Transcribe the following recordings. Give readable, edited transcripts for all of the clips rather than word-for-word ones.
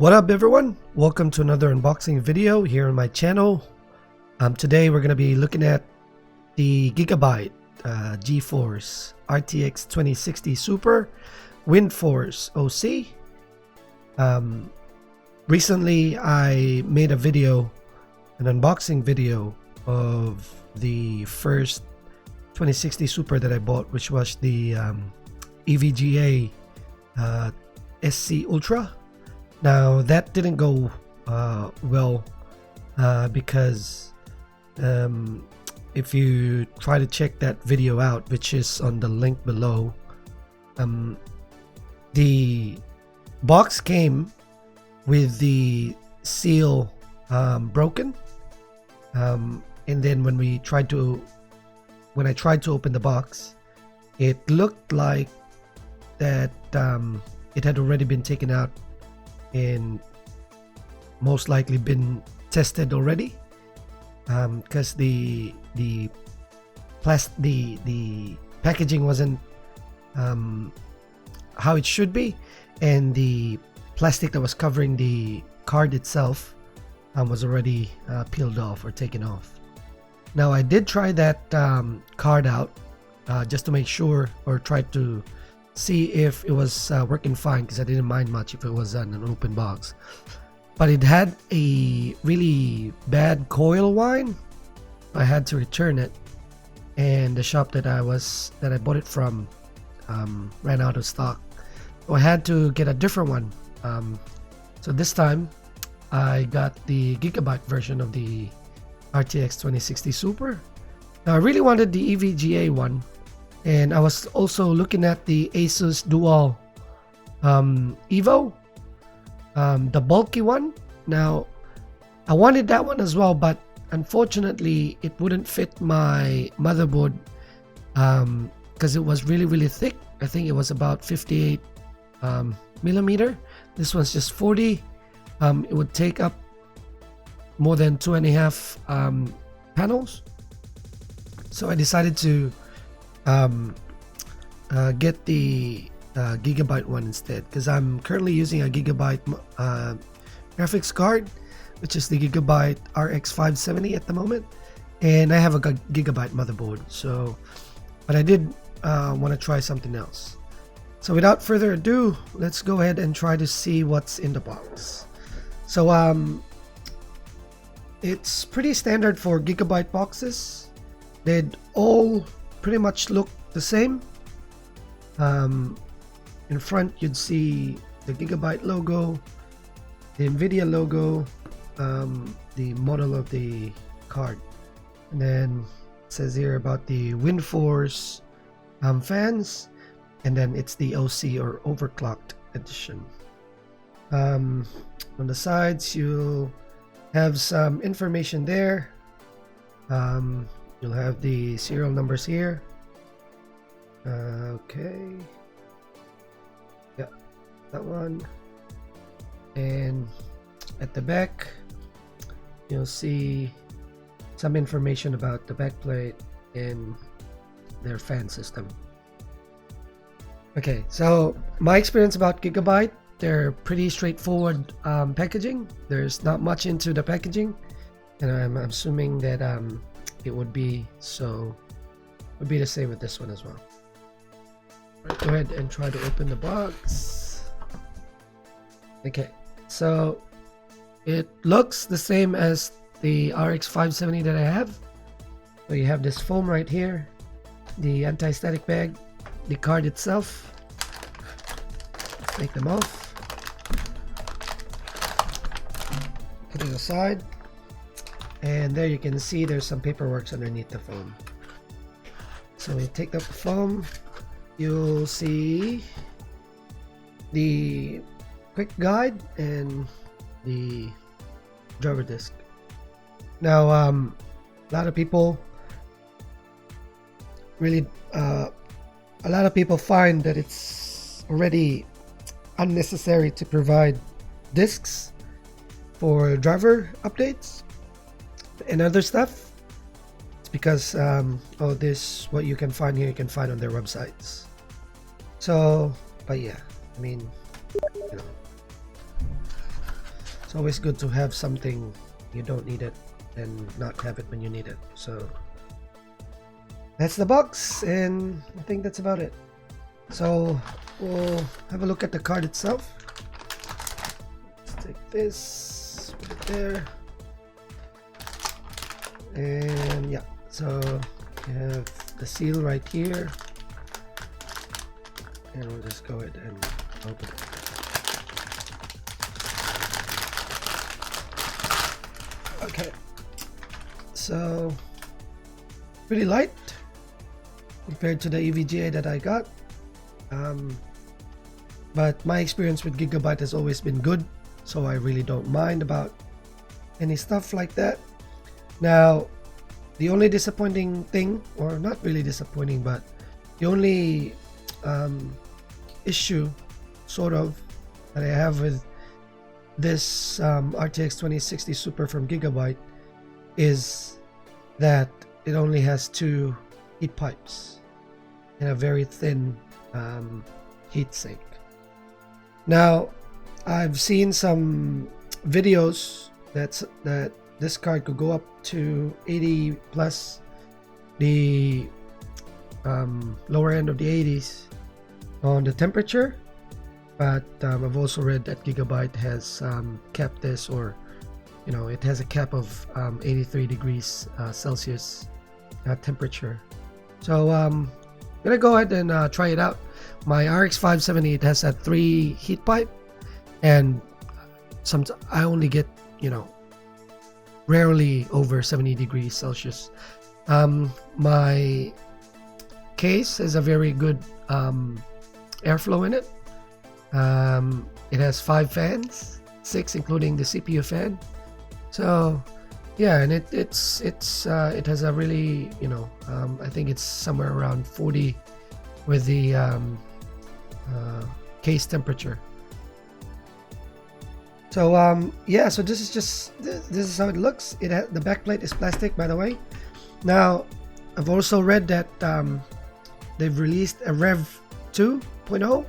What up everyone? Welcome to another unboxing video here on my channel. Today we're going to be looking at the Gigabyte GeForce RTX 2060 Super Windforce OC. Recently I made a video, an unboxing video of the first 2060 Super that I bought, which was the EVGA SC Ultra. Now that didn't go well because if you try to check that video out, which is on the link below, the box came with the seal broken, and then when I tried to open the box, it looked like that it had already been taken out and most likely been tested already, because the packaging wasn't how it should be, and the plastic that was covering the card itself was already peeled off or taken off. Now I did try that card out just to make sure, or try to see if it was working fine, because I didn't mind much if it was in an open box. But it had a really bad coil whine. I had to return it, and the shop that I bought it from ran out of stock, so I had to get a different one. So this time I got the Gigabyte version of the RTX 2060 Super. Now I really wanted the EVGA one, and I was also looking at the Asus Dual Evo, the bulky one. Now I wanted that one as well, but unfortunately it wouldn't fit my motherboard because it was really thick. I think it was about 58 millimeter. This one's just 40. It would take up more than 2.5 panels, so I decided to get the Gigabyte one instead, because I'm currently using a Gigabyte graphics card, which is the Gigabyte RX 570 at the moment, and I have a Gigabyte motherboard. So, but I did want to try something else. So without further ado, let's go ahead and try to see what's in the box. So it's pretty standard for Gigabyte boxes. They'd all pretty much look the same. In front you'd see the Gigabyte logo, the Nvidia logo, the model of the card, and then it says here about the Windforce fans, and then it's the OC or overclocked edition. On the sides you'll have some information there. You'll have the serial numbers here. Okay, yeah, that one. And at the back you'll see some information about the backplate and their fan system. Okay, so my experience about Gigabyte, they're pretty straightforward packaging. There's not much into the packaging, and I'm assuming that it would be the same with this one as well. Right, go ahead and try to open the box. Okay, so it looks the same as the RX 570 that I have. So you have this foam right here, the anti-static bag, the card itself. Take them off, put it aside, and there you can see there's some paperwork underneath the foam. So you take up the foam, you'll see the quick guide and the driver disc. Now a lot of people find that it's already unnecessary to provide discs for driver updates and other stuff. It's because this, what you can find here, you can find on their websites. So, but yeah, I mean, you know, it's always good to have something you don't need it and not have it when you need it. So that's the box, and I think that's about it. So we'll have a look at the card itself. Let's take this, put it there, and yeah, so you have the seal right here, and we'll just go ahead and open it. Okay, so pretty light compared to the EVGA that I got, but my experience with Gigabyte has always been good, so I really don't mind about any stuff like that. Now, the only disappointing thing, or not really disappointing, but the only issue sort of that I have with this RTX 2060 Super from Gigabyte is that it only has 2 heat pipes and a very thin heat sink. Now, I've seen some videos that this card could go up to 80 plus the lower end of the 80s on the temperature, but I've also read that Gigabyte has kept this, or it has a cap of 83 degrees Celsius temperature. So I'm gonna go ahead and try it out. My RX 570, it has a 3 heat pipe, and I only get rarely over 70 degrees Celsius. My case has a very good airflow in it. It has 5 fans, 6 including the CPU fan. So yeah, and it has a really I think it's somewhere around 40 with the case temperature. So yeah, so this is how it looks. The backplate is plastic, by the way. Now, I've also read that they've released a Rev 2.0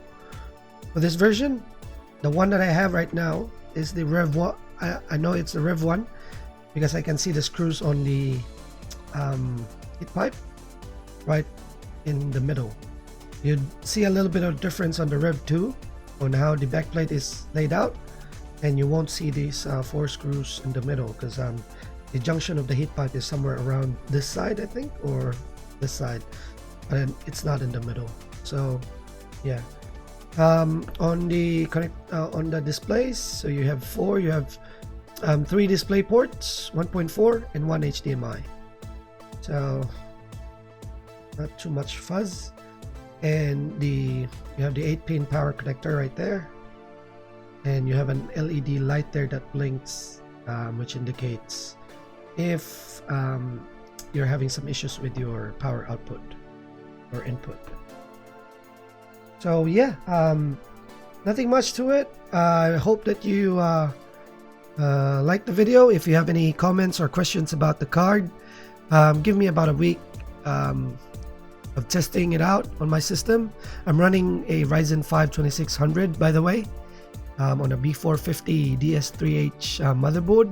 for this version. The one that I have right now is the Rev 1. I know it's the Rev 1 because I can see the screws on the heat pipe right in the middle. You'd see a little bit of difference on the Rev 2 on how the backplate is laid out, and you won't see these 4 screws in the middle because the junction of the heat pipe is somewhere around this side, I think, or this side, but it's not in the middle. So yeah, on the displays, so you have 4. You have 3 display ports, 1.4 and 1 HDMI. So not too much fuzz, and you have the 8-pin power connector right there, and you have an LED light there that blinks, which indicates if you're having some issues with your power output or input. So yeah, nothing much to it. I hope that you like the video. If you have any comments or questions about the card, give me about a week of testing it out on my system. I'm running a Ryzen 5 2600, by the way, on a B450 DS3H motherboard.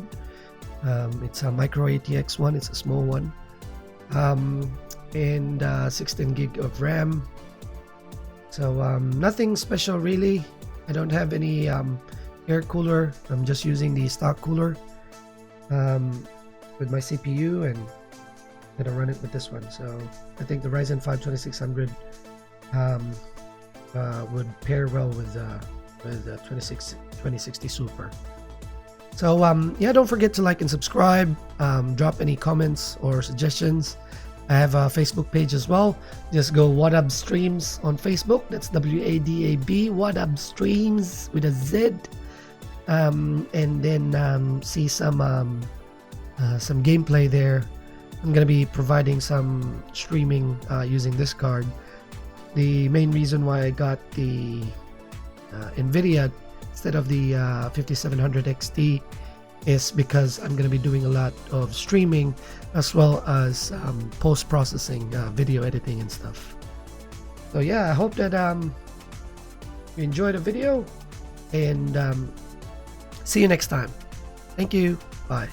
It's a micro ATX one. It's a small one, and 16 gig of RAM. So nothing special really. I don't have any air cooler. I'm just using the stock cooler with my CPU, and I'm gonna run it with this one. So I think the Ryzen 5 2600 would pair well with the 2060 Super. So yeah, don't forget to like and subscribe. Drop any comments or suggestions. I have a Facebook page as well. Just go Wadab Streams on Facebook. That's WADAB, Wadab Streams with a Z. And then see some gameplay there. I'm gonna be providing some streaming using this card. The main reason why I got the Nvidia instead of the 5700 XT is because I'm going to be doing a lot of streaming as well as post-processing, video editing and stuff. So yeah, I hope that you enjoyed the video, and see you next time. Thank you. Bye.